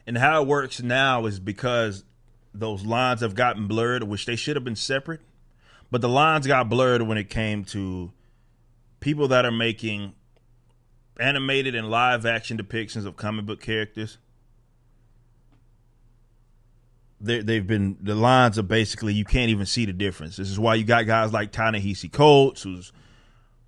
And how it works now is because those lines have gotten blurred, which they should have been separate. But the lines got blurred when it came to people that are making animated and live action depictions of comic book characters. The lines are basically, you can't even see the difference. This is why you got guys like Ta-Nehisi Coates, who's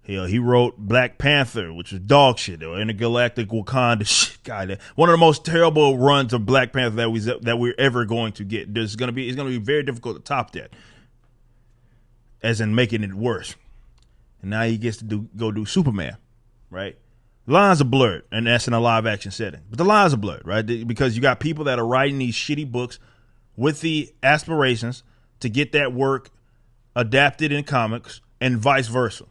he wrote Black Panther, which was dog shit, or Intergalactic Wakanda shit. God, one of the most terrible runs of Black Panther that we're ever going to get. It's gonna be very difficult to top that, as in making it worse. And now he gets to go do Superman, right? The lines are blurred, and that's in a live action setting. But the lines are blurred, right? Because you got people that are writing these shitty books with the aspirations to get that work adapted in comics, and vice versa.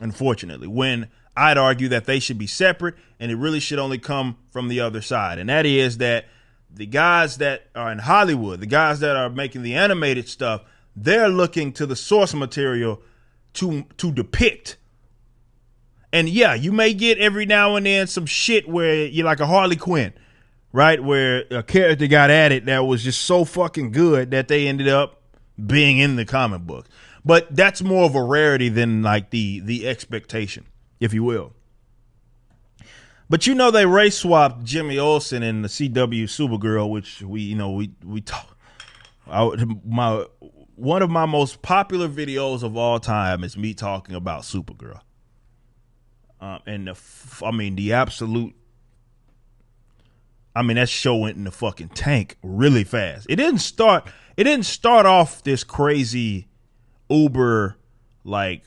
Unfortunately, when I'd argue that they should be separate and it really should only come from the other side. And that is that the guys that are in Hollywood, the guys that are making the animated stuff, they're looking to the source material to depict. And yeah, you may get every now and then some shit where you're like a Harley Quinn, right? Where a character got added that was just so fucking good that they ended up being in the comic book. But that's more of a rarity than like the expectation, if you will. But you know, they race swapped Jimmy Olsen and the CW Supergirl, which we talk. One of my most popular videos of all time is me talking about Supergirl. And the absolute. That show went in the fucking tank really fast. It didn't start off this crazy uber like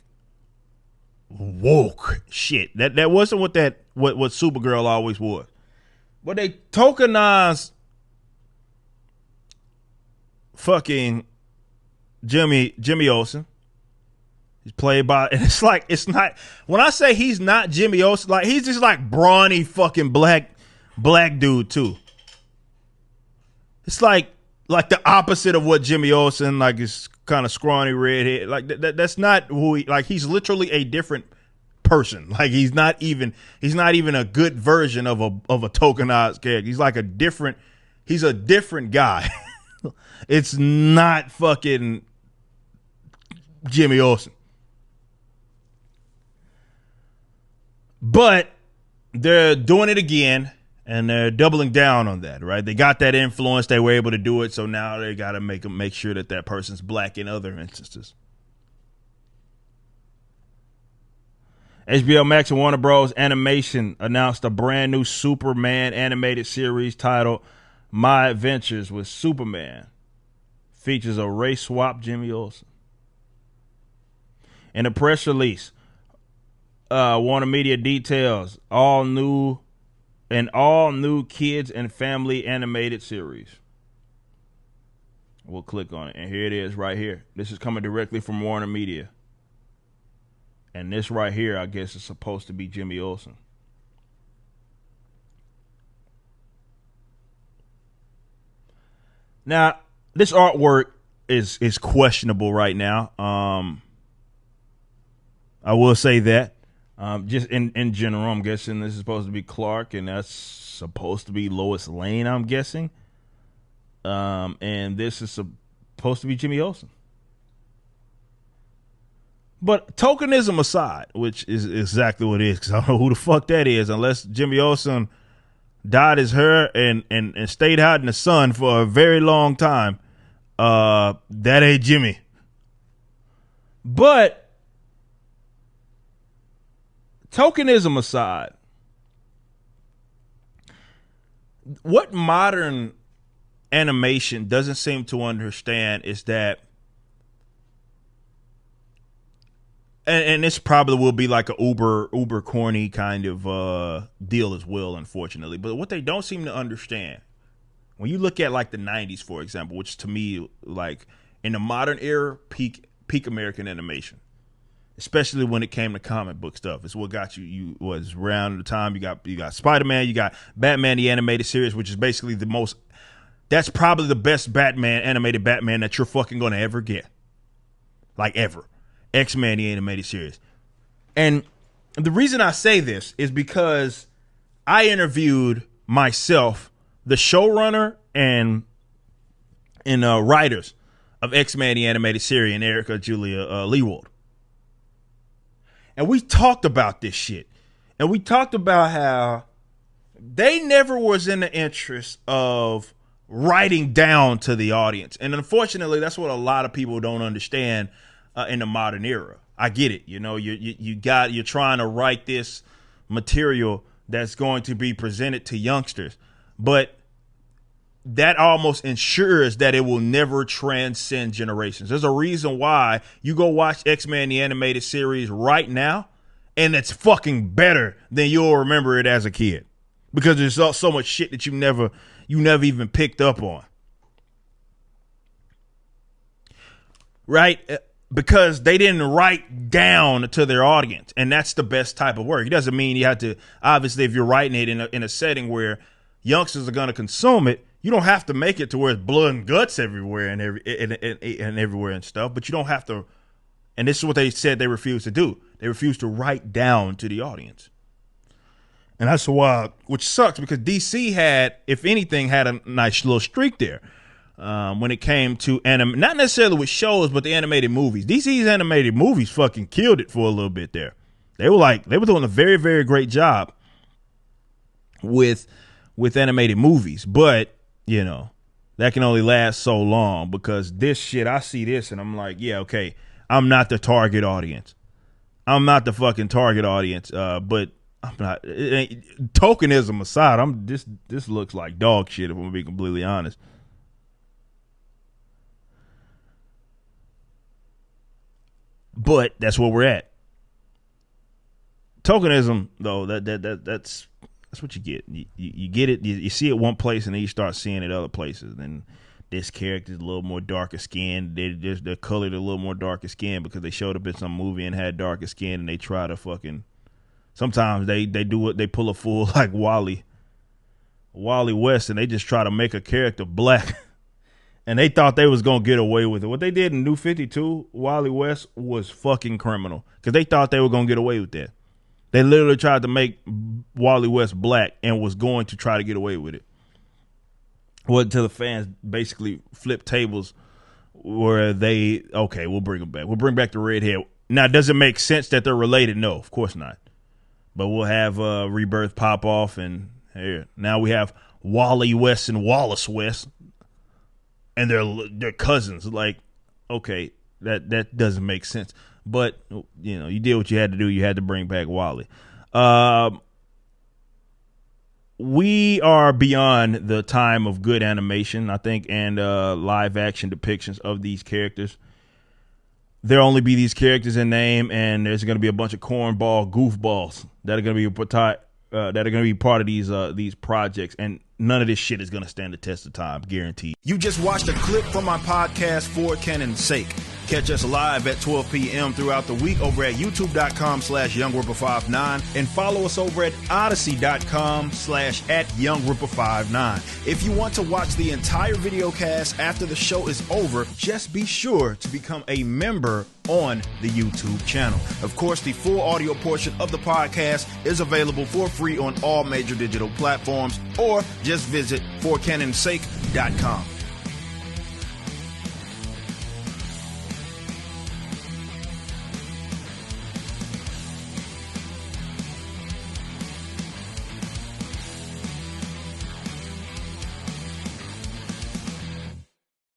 woke shit. That wasn't what Supergirl always was. But they tokenized fucking Jimmy Olsen. He's played by, and it's not, when I say he's not Jimmy Olsen, like he's just like brawny fucking black dude too. It's like the opposite of what Jimmy Olsen, like, is kind of scrawny redhead. Like that's not who he's literally a different person. Like he's not even a good version of a tokenized character. He's a different guy. It's not fucking Jimmy Olsen. But they're doing it again, and they're doubling down on that, right? They got that influence. They were able to do it, so now they got to make sure that person's black in other instances. HBO Max and Warner Bros. Animation announced a brand new Superman animated series titled My Adventures with Superman. Features a race swap Jimmy Olsen. In a press release, Warner Media details all new kids and family animated series. We'll click on it, and here it is right here. This is coming directly from Warner Media. And this right here, I guess, is supposed to be Jimmy Olsen. Now, this artwork is questionable right now. I will say that. Just in general, I'm guessing this is supposed to be Clark, and that's supposed to be Lois Lane, I'm guessing. And this is supposed to be Jimmy Olsen. But tokenism aside, which is exactly what it is, because I don't know who the fuck that is, unless Jimmy Olsen dyed his hair and stayed out in the sun for a very long time. That ain't Jimmy. But tokenism aside, what modern animation doesn't seem to understand is that, and this probably will be like a uber corny kind of deal as well, unfortunately. But what they don't seem to understand, when you look at like the 90s, for example, which to me, like in the modern era, peak American animation, especially when it came to comic book stuff. It's what got you was around the time you got Spider-Man, you got Batman the animated series, which is basically that's probably the best animated Batman that you're fucking gonna ever get. Like ever. X-Men the animated series. And the reason I say this is because I interviewed myself the showrunner and writers of X-Men the Animated Series, and Erica Julia Lewald. And we talked about this shit. And we talked about how they never was in the interest of writing down to the audience. And unfortunately, that's what a lot of people don't understand in the modern era. I get it. You know, you're trying to write this material that's going to be presented to youngsters, but that almost ensures that it will never transcend generations. There's a reason why you go watch X-Men the Animated Series right now, and it's fucking better than you'll remember it as a kid, because there's so much shit that you never even picked up on. Right? Because they didn't write down to their audience, and that's the best type of work. It doesn't mean you have to, obviously, if you're writing it in a setting where youngsters are going to consume it, you don't have to make it to where it's blood and guts everywhere and everywhere and stuff, but you don't have to. And this is what they said they refused to do. They refused to write down to the audience. And that's why, which sucks, because DC had, if anything, had a nice little streak there when it came to not necessarily with shows, but the animated movies. DC's animated movies fucking killed it for a little bit there. They were doing a very, very great job with animated movies, but you know, that can only last so long, because this shit, I see this and I'm like, yeah, okay, I'm not the target audience. I'm not the fucking target audience. But I'm not. Tokenism aside, this looks like dog shit, if I'm gonna be completely honest. But that's where we're at. Tokenism, though, that's what you get. You get it. You see it one place, and then you start seeing it other places. And this character's a little more darker skinned. They're colored a little more darker skin because they showed up in some movie and had darker skin, and they try to fucking. Sometimes they do it. They pull a fool like Wally West, and they just try to make a character black. And they thought they was gonna get away with it. What they did in New 52, Wally West, was fucking criminal, because they thought they were gonna get away with that. They literally tried to make Wally West black and was going to try to get away with it. Well, until the fans basically flipped tables, where we'll bring them back. We'll bring back the redhead. Now, does it make sense that they're related? No, of course not. But we'll have Rebirth pop off, and here now we have Wally West and Wallace West, and they're cousins. Like, okay, that doesn't make sense. But, you know, you did what you had to do. You had to bring back Wally. We are beyond the time of good animation, I think, and live action depictions of these characters. There'll only be these characters in name, and there's going to be a bunch of cornball goofballs that are going to be part of these projects, and none of this shit is going to stand the test of time, guaranteed. You just watched a clip from my podcast, For Canon's Sake. Catch us live at 12 p.m. throughout the week over at youtube.com/YoungRipper59, and follow us over at odyssey.com/@YoungRipper59. If you want to watch the entire video cast after the show is over, just be sure to become a member on the YouTube channel. Of course, the full audio portion of the podcast is available for free on all major digital platforms, or just visit forcanonsake.com.